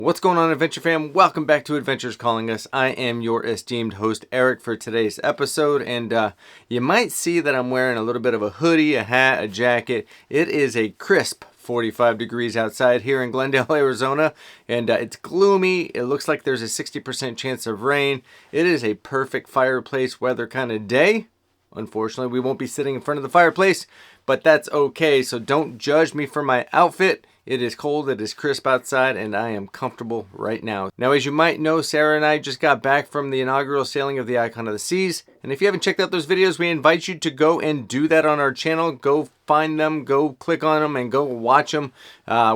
What's going on, Adventure Fam? Welcome back to Adventures Calling Us. I am your esteemed host, Eric, for today's episode, and you might see that I'm wearing a little bit of a hoodie, a hat, a jacket. It is a crisp 45 degrees outside here in Glendale, Arizona, and it's gloomy. It looks like there's a 60% chance of rain. It is a perfect fireplace weather kind of day. Unfortunately, we won't be sitting in front of the fireplace, but that's okay, so don't judge me for my outfit. It is cold, it is crisp outside, and I am comfortable right now. Now, as you might know, Sarah and I just got back from the inaugural sailing of the Icon of the Seas, and if you haven't checked out those videos, we invite you to go and do that on our channel. Go find them, go click on them, and go watch them.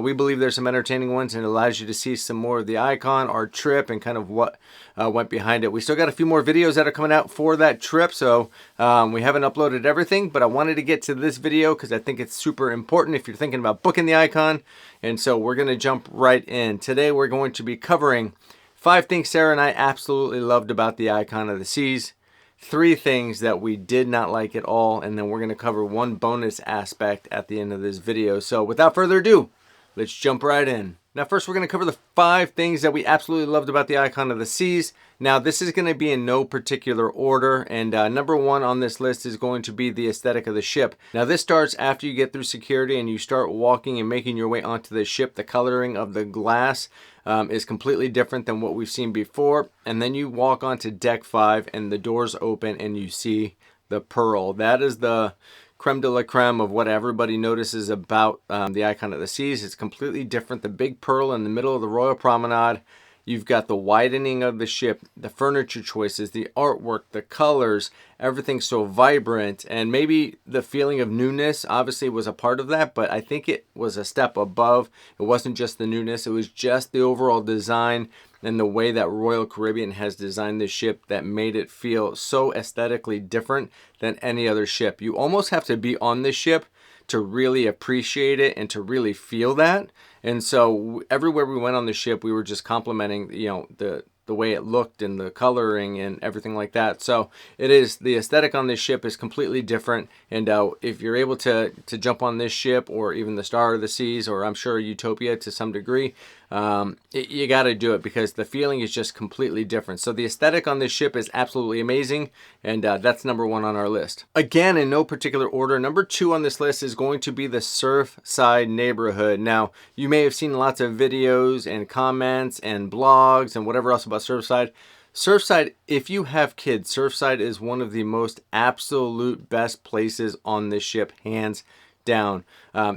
We believe there's some entertaining ones, and it allows you to see some more of the Icon, our trip, and kind of what went behind it. We still got a few more videos that are coming out for that trip, so we haven't uploaded everything, but I wanted to get to this video because I think it's super important if you're thinking about booking the Icon. And so we're going to jump right in. Today we're going to be covering 5 things Sarah and I absolutely loved about the Icon of the Seas, 3 things that we did not like at all, and then we're going to cover one bonus aspect at the end of this video. So without further ado, let's jump right in. Now first we're going to cover the 5 things that we absolutely loved about the Icon of the Seas. Now this is going to be in no particular order, and number 1 on this list is going to be the aesthetic of the ship. Now this starts after you get through security and you start walking and making your way onto the ship. The coloring of the glass is completely different than what we've seen before, and then you walk onto deck 5 and the doors open and you see the pearl. That is the creme de la creme of what everybody notices about the Icon of the Seas. It's completely different. The big pearl in the middle of the Royal Promenade. You've got the widening of the ship, the furniture choices, the artwork, the colors, everything's so vibrant, and maybe the feeling of newness obviously was a part of that, but I think it was a step above. It wasn't just the newness, it was just the overall design and the way that Royal Caribbean has designed this ship that made it feel so aesthetically different than any other ship. You almost have to be on this ship to really appreciate it and to really feel that. And so everywhere we went on the ship, we were just complimenting, the way it looked and the coloring and everything like that. So it is, the aesthetic on this ship is completely different. And if you're able to jump on this ship, or even the Star of the Seas, or I'm sure Utopia to some degree, you got to do it because the feeling is just completely different. So the aesthetic on this ship is absolutely amazing, and that's number 1 on our list. Again, in no particular order, number 2 on this list is going to be the Surfside neighborhood. Now, you may have seen lots of videos and comments and blogs and whatever else about Surfside. Surfside, if you have kids, Surfside is one of the most absolute best places on this ship, hands down.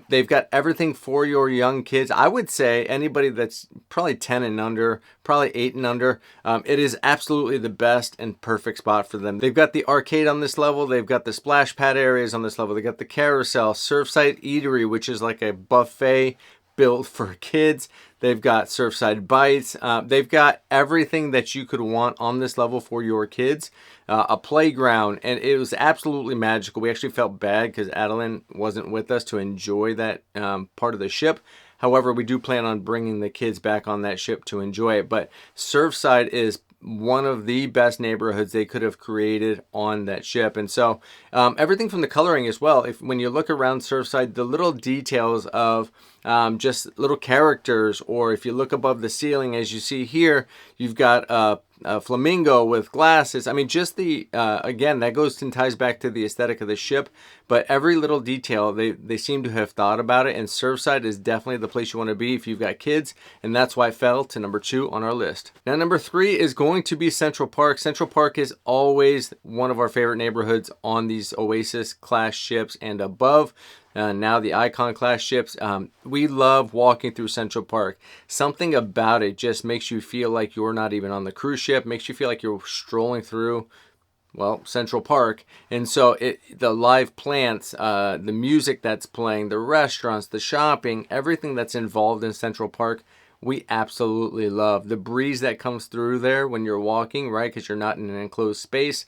They've got everything for your young kids. I would say anybody that's probably 10 and under, probably 8 and under, it is absolutely the best and perfect spot for them. They've got the arcade on this level. They've got the splash pad areas on this level. They got the carousel, Surfside Eatery, which is like a buffet built for kids. They've got Surfside Bites. They've got everything that you could want on this level for your kids. A playground, and it was absolutely magical. We actually felt bad because Adeline wasn't with us to enjoy that part of the ship. However, we do plan on bringing the kids back on that ship to enjoy it. But Surfside is one of the best neighborhoods they could have created on that ship. And so everything from the coloring as well, when you look around Surfside, the little details of just little characters, or if you look above the ceiling, as you see here, you've got a flamingo with glasses. I mean, just the, again, that goes and ties back to the aesthetic of the ship, but every little detail, they seem to have thought about it, and Surfside is definitely the place you want to be if you've got kids, and that's why it fell to number 2 on our list. Now, number 3 is going to be Central Park. Central Park is always one of our favorite neighborhoods on these Oasis class ships and above. Now the Icon class ships. We love walking through Central Park. Something about it just makes you feel like you're not even on the cruise ship, makes you feel like you're strolling through, well, Central Park. And so the live plants, the music that's playing, the restaurants, the shopping, everything that's involved in Central Park, we absolutely love. The breeze that comes through there when you're walking, right, because you're not in an enclosed space.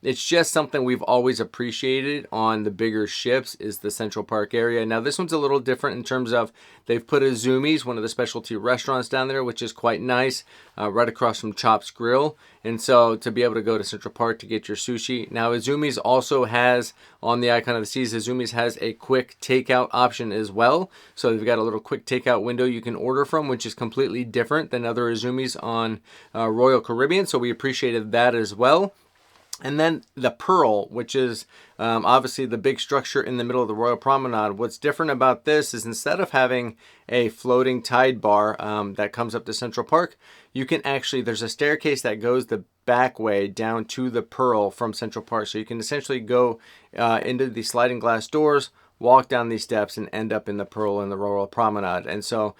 it's just something we've always appreciated on the bigger ships is the Central Park area. Now this one's a little different in terms of they've put a Zumiez, one of the specialty restaurants down there, which is quite nice, right across from Chop's Grill. And so to be able to go to Central Park to get your sushi. Now Zumiez also has, on the Icon of the Seas, Zumiez has a quick takeout option as well. So they've got a little quick takeout window you can order from, which is completely different than other Zumiez on Royal Caribbean. So we appreciated that as well. And then the Pearl, which is obviously the big structure in the middle of the Royal Promenade. What's different about this is instead of having a floating tide bar that comes up to Central Park, you can actually, there's a staircase that goes the back way down to the Pearl from Central Park. So you can essentially go into the sliding glass doors, walk down these steps, and end up in the Pearl in the Royal Promenade. And so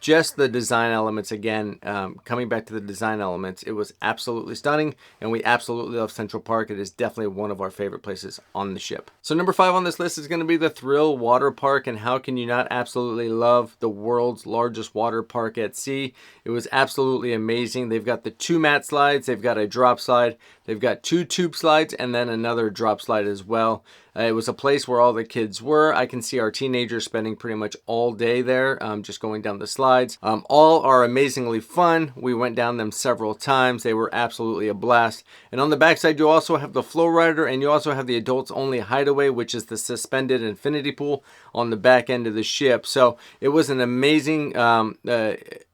just the design elements, again, coming back to the design elements, it was absolutely stunning, and we absolutely love Central Park. It is definitely one of our favorite places on the ship. So number 5 on this list is going to be the Thrill Water Park, and how can you not absolutely love the world's largest water park at sea? It was absolutely amazing. They've got the 2 mat slides, they've got a drop slide, they've got 2 tube slides, and then another drop slide as well. It was a place where all the kids were. I can see our teenagers spending pretty much all day there, just going down the slides. All are amazingly fun. We went down them several times. They were absolutely a blast. And on the backside, you also have the Flow Rider, and you also have the adults only hideaway, which is the suspended infinity pool on the back end of the ship. So it was an amazing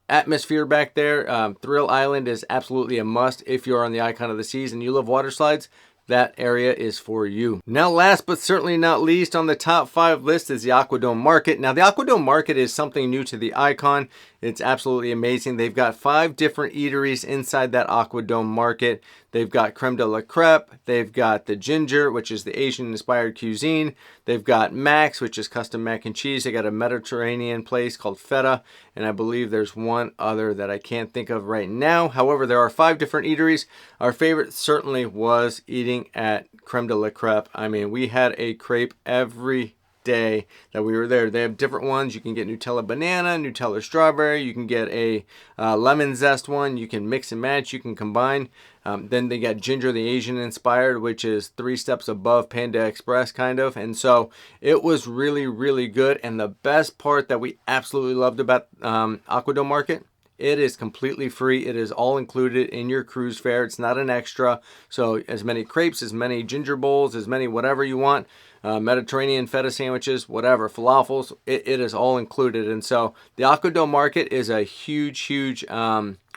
atmosphere back there. Thrill Island is absolutely a must if you're on the Icon of the Seas and you love water slides. That area is for you. Now, last but certainly not least on the top 5 list is the Aquadome Market. Now, the Aquadome Market is something new to the Icon. It's absolutely amazing. They've got 5 different eateries inside that Aquadome Market. They've got creme de la crepe. They've got the ginger, which is the Asian-inspired cuisine. They've got Max, which is custom mac and cheese. They got a Mediterranean place called Feta, and I believe there's one other that I can't think of right now. However, there are 5 different eateries. Our favorite certainly was eating at creme de la crepe. I mean, we had a crepe every day that we were there. They have different ones. You can get Nutella banana, Nutella strawberry. You can get a lemon zest one. You can mix and match. You can combine. Then they got ginger, the Asian inspired, which is 3 steps above Panda Express kind of. And so it was really, really good. And the best part that we absolutely loved about Aquadome Market, it is completely free. It is all included in your cruise fare. It's not an extra. So as many crepes, as many ginger bowls, as many whatever you want, Mediterranean feta sandwiches, whatever, falafels, it is all included. And so the Aquadome Market is a huge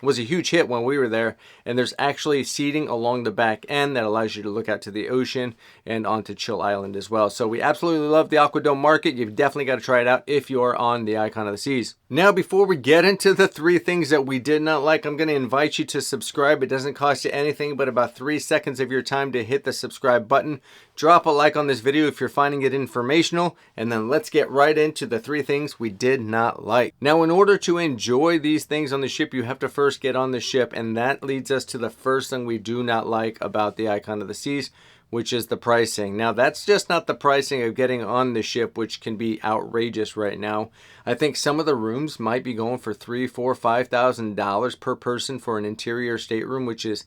was a huge hit when we were there, and there's actually seating along the back end that allows you to look out to the ocean and onto Chill Island as well. So we absolutely love the Aquadome Market. You've definitely got to try it out if you're on the Icon of the Seas. Now, before we get into the 3 things that we did not like, I'm going to invite you to subscribe. It doesn't cost you anything but about 3 seconds of your time to hit the subscribe button. Drop a like on this video if you're finding it informational, and then let's get right into the 3 things we did not like. Now, in order to enjoy these things on the ship, you have to first get on the ship, and that leads us to the first thing we do not like about the Icon of the Seas, which is the pricing. Now, that's just not the pricing of getting on the ship, which can be outrageous right now. I think some of the rooms might be going for $3,000, $4,000, $5,000 per person for an interior stateroom, which is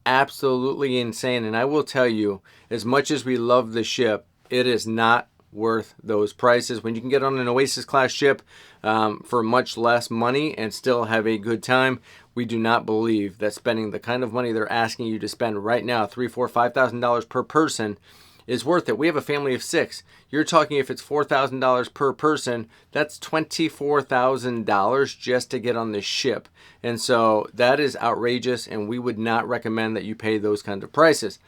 absolutely insane. And I will tell you, as much as we love the ship, it is not worth those prices. When you can get on an Oasis class ship for much less money and still have a good time, we do not believe that spending the kind of money they're asking you to spend right now, $3,000, $4,000, $5,000 per person, is worth it. We have a family of 6. You're talking if it's $4,000 per person, that's $24,000 just to get on the ship. And so that is outrageous, and we would not recommend that you pay those kind of prices.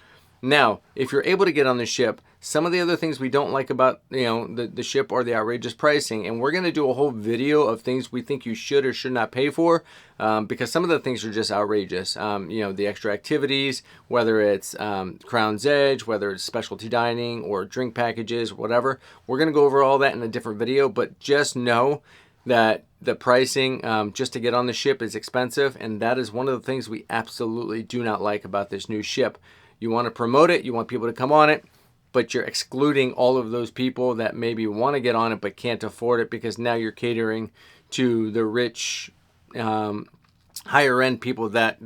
Now, if you're able to get on the ship, some of the other things we don't like about, the ship are the outrageous pricing. And we're going to do a whole video of things we think you should or should not pay for because some of the things are just outrageous. The extra activities, whether it's Crown's Edge, whether it's specialty dining or drink packages, whatever. We're going to go over all that in a different video, but just know that the pricing just to get on the ship is expensive. And that is one of the things we absolutely do not like about this new ship. You want to promote it, you want people to come on it, but you're excluding all of those people that maybe want to get on it but can't afford it because now you're catering to the rich higher end people that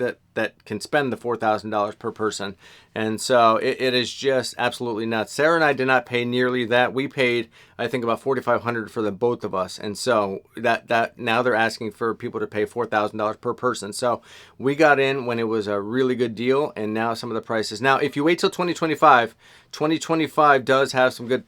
can spend the $4,000 per person. And so it is just absolutely nuts. Sarah and I did not pay nearly that. We paid, I think, about $4,500 for the both of us. And so that now they're asking for people to pay $4,000 per person. So we got in when it was a really good deal, and now some of the prices. Now, if you wait till 2025 does have some good,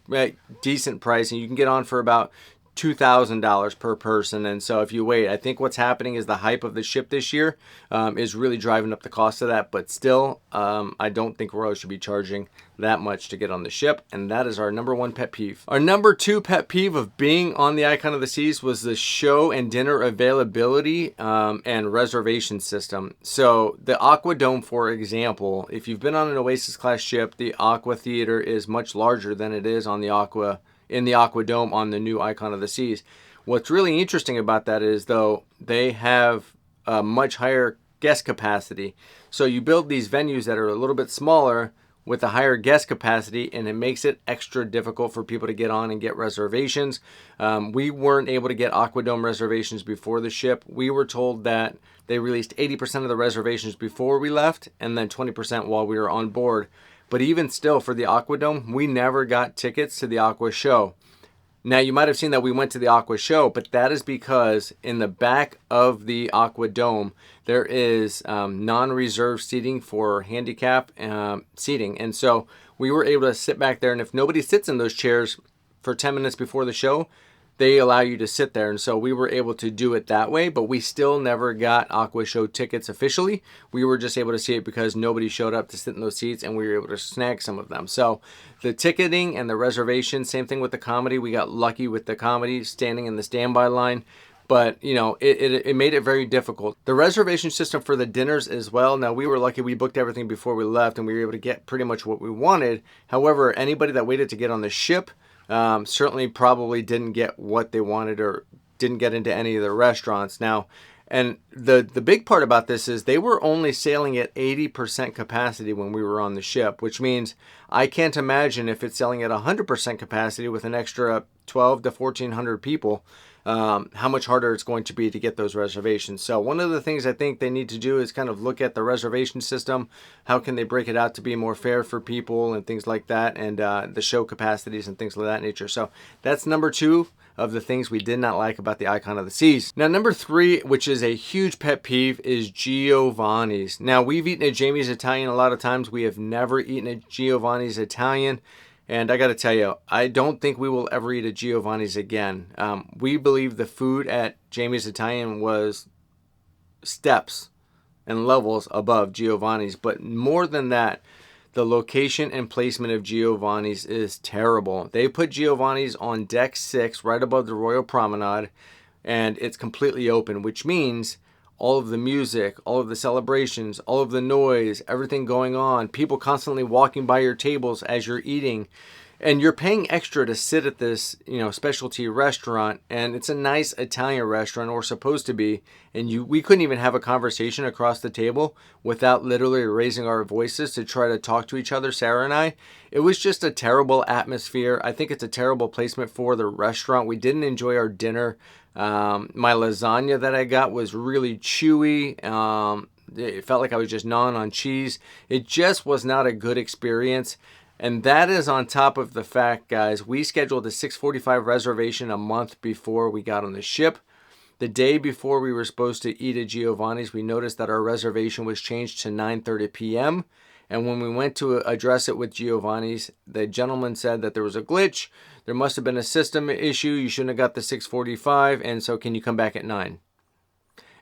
decent pricing. You can get on for about $2,000 per person. And so if you wait, I think what's happening is the hype of the ship this year is really driving up the cost of that. But still, I don't think Royal should be charging that much to get on the ship. And that is our number one pet peeve. Our number two pet peeve of being on the Icon of the Seas was the show and dinner availability and reservation system. So the Aqua Dome, for example, if you've been on an Oasis class ship, the Aqua Theater is much larger than it is on the Aqua Dome on the new Icon of the Seas. What's really interesting about that is, though, they have a much higher guest capacity. So you build these venues that are a little bit smaller with a higher guest capacity, and it makes it extra difficult for people to get on and get reservations. We weren't able to get Aqua Dome reservations before the ship. We were told that they released 80% of the reservations before we left, and then 20% while we were on board. But even still, for the Aqua Dome, we never got tickets to the Aqua Show. Now, you might have seen that we went to the Aqua Show, but that is because in the back of the Aqua Dome, there is non-reserved seating for handicap seating. And so we were able to sit back there, and if nobody sits in those chairs for 10 minutes before the show, they allow you to sit there. And so we were able to do it that way, but we still never got Aqua Show tickets officially. We were just able to see it because nobody showed up to sit in those seats, and we were able to snag some of them. So the ticketing and the reservation, same thing with the comedy. We got lucky with the comedy, standing in the standby line. But, you know, it made it very difficult. The reservation system for the dinners as well. Now, we were lucky. We booked everything before we left, and we were able to get pretty much what we wanted. However, anybody that waited to get on the ship certainly probably didn't get what they wanted or didn't get into any of the restaurants. Now, and the big part about this is they were only sailing at 80% capacity when we were on the ship, which means I can't imagine if it's selling at 100% capacity with an extra 12 to 1,400 people, how much harder it's going to be to get those reservations. So one of the things I think they need to do is kind of look at the reservation system. How can they break it out to be more fair for people and things like that, and the show capacities and things of that nature. So that's number two of the things we did not like about the Icon of the Seas. Now, number three, which is a huge pet peeve, is Giovanni's. Now, we've eaten at Jamie's Italian a lot of times. We have never eaten at Giovanni's Italian. And I got to tell you, I don't think we will ever eat at Giovanni's again. We believe the food at Jamie's Italian was steps and levels above Giovanni's. But more than that, the location and placement of Giovanni's is terrible. They put Giovanni's on deck 6 right above the Royal Promenade, and it's completely open, which means all of the music, all of the celebrations, all of the noise, everything going on, people constantly walking by your tables as you're eating, and you're paying extra to sit at this, specialty restaurant, and it's a nice Italian restaurant, or supposed to be, and we couldn't even have a conversation across the table without literally raising our voices to try to talk to each other, Sarah and I. It was just a terrible atmosphere. I think it's a terrible placement for the restaurant. We didn't enjoy our dinner. My lasagna that I got was really chewy. It felt like I was just gnawing on cheese. It just was not a good experience. And that is on top of the fact, guys, we scheduled a 6:45 reservation a month before we got on the ship. The day before we were supposed to eat at Giovanni's, we noticed that our reservation was changed to 9:30 p.m. And when we went to address it with Giovanni's, the gentleman said that there was a glitch. There must have been a system issue. You shouldn't have got the 6:45. And so can you come back at 9?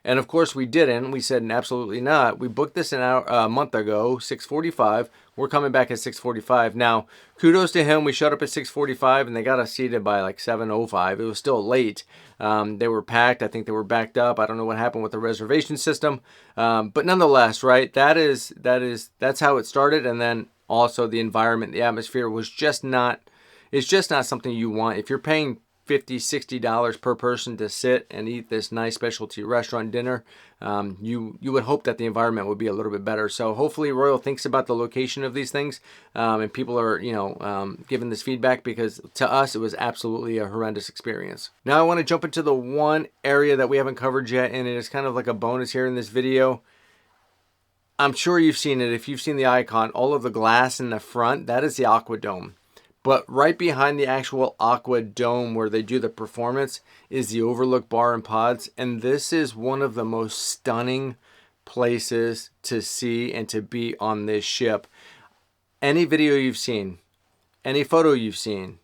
And of course we didn't. We said absolutely not. We booked this a month ago, 6:45. We're coming back at 6:45. Now, kudos to him. We showed up at 6:45 and they got us seated by like 7:05. It was still late. They were packed. I think they were backed up. I don't know what happened with the reservation system. But nonetheless, right? That's how it started. And then also the environment, the atmosphere was just not, it's just not something you want. If you're paying $50-$60 per person to sit and eat this nice specialty restaurant dinner, you would hope that the environment would be a little bit better. So hopefully Royal thinks about the location of these things, and people are giving this feedback, because to us it was absolutely a horrendous experience. Now I want to jump into the one area that we haven't covered yet, and it is kind of like a bonus here in this video. I'm sure you've seen it. If you've seen the icon, all of the glass in the front, that is the Aqua Dome. But right behind the actual Aqua Dome where they do the performance is the Overlook Bar and Pods. And this is one of the most stunning places to see and to be on this ship. Any video you've seen, any photo you've seen,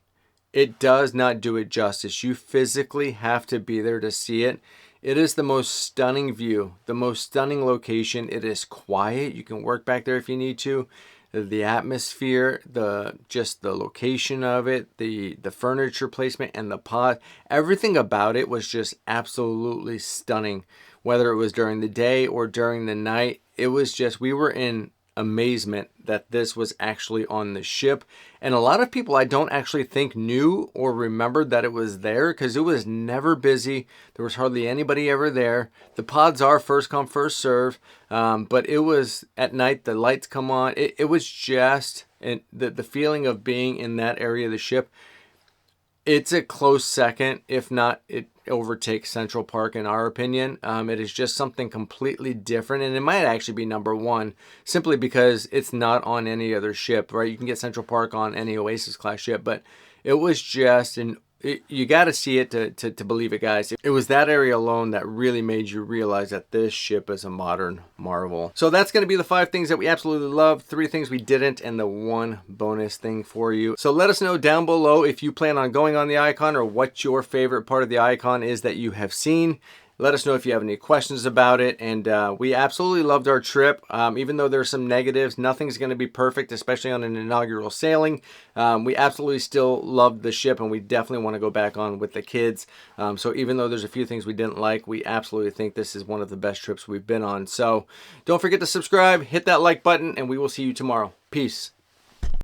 it does not do it justice. You physically have to be there to see it. It is the most stunning view, the most stunning location. It is quiet. You can work back there if you need to. The atmosphere, just the location of it, the furniture placement and the pod, everything about it was just absolutely stunning. Whether it was during the day or during the night, it was just, we were in amazement that this was actually on the ship. And a lot of people I don't actually think knew or remembered that it was there, because it was never busy. There was hardly anybody ever there. The pods are first come first serve, but it was at night, the lights come on. It was just the feeling of being in that area of the ship. It's a close second, if not it overtakes Central Park in our opinion. It is just something completely different, and it might actually be number one simply because it's not on any other ship, right? You can get Central Park on any Oasis class ship, but it was just you got to see it to believe it, guys. It was that area alone that really made you realize that this ship is a modern marvel. So that's going to be the 5 things that we absolutely loved, 3 things we didn't, and the 1 bonus thing for you. So let us know down below if you plan on going on the Icon, or what your favorite part of the Icon is that you have seen. Let us know if you have any questions about it. And we absolutely loved our trip. Even though there's some negatives, nothing's going to be perfect, especially on an inaugural sailing. We absolutely still loved the ship, and we definitely want to go back on with the kids. So even though there's a few things we didn't like, we absolutely think this is one of the best trips we've been on. So don't forget to subscribe, hit that like button, and we will see you tomorrow. Peace.